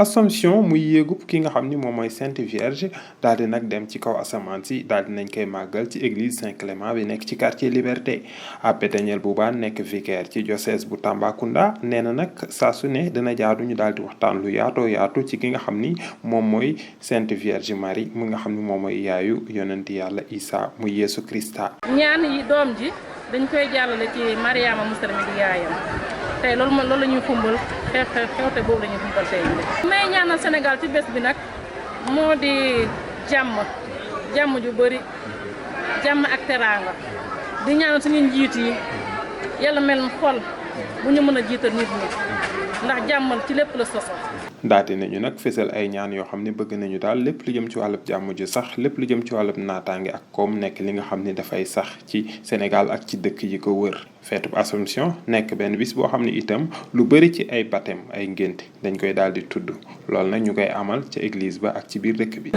Assomption muy yéegub ki nga xam ni moom mooy Sainte Vierge daal di nag dem ci kaw asamaan si daal di nañ koy màggal ci église Saint-Clément bi nekk ci quartier Liberté. Abbé Daniel Boubane nekk vicaire ci diocèse bu Tambacounda nee na nag saa su ne dina jaadu ñu daal di waxtaan lu yaatu ci ki nga xam ni moom mooy Sainte Vierge Marie mu nga xam ni moom mooy yaayu yonenti yàlla Isa muy Yeesu Krista. ñaan yi doom ji dañ koy jàllale ci Mariama Musalmi di yaayam tey loolu la ñuy xumbal xewte boobu la ñuy xumbal tey may ñaanal Sénégal ci bés bi nag moo di jàmm ju bëri jàmm ak teraanga di ñaanal suñu njiit yi yàlla mel xol bu ñu mën a jiital nit ñi ndax jàmmal ci lépp la soso daati nañu nag fésal ay ñaan yoo xam ne bëgg nañu daal lépp lu jëm ci wàllub jàmm ji sax lépp lu jëm ci wàllub naataange ak koom nekk li nga xam ne dafay sax ci Sénégal ak ci dëkk yi ko wër. feetub Assomption nekk benn bis boo xam ne itam lu bëri ci ay baptême ay ngénte dañ koy daal di tudd loolu nag ñu koy amal ca église ba ak ci biir dëkk bi.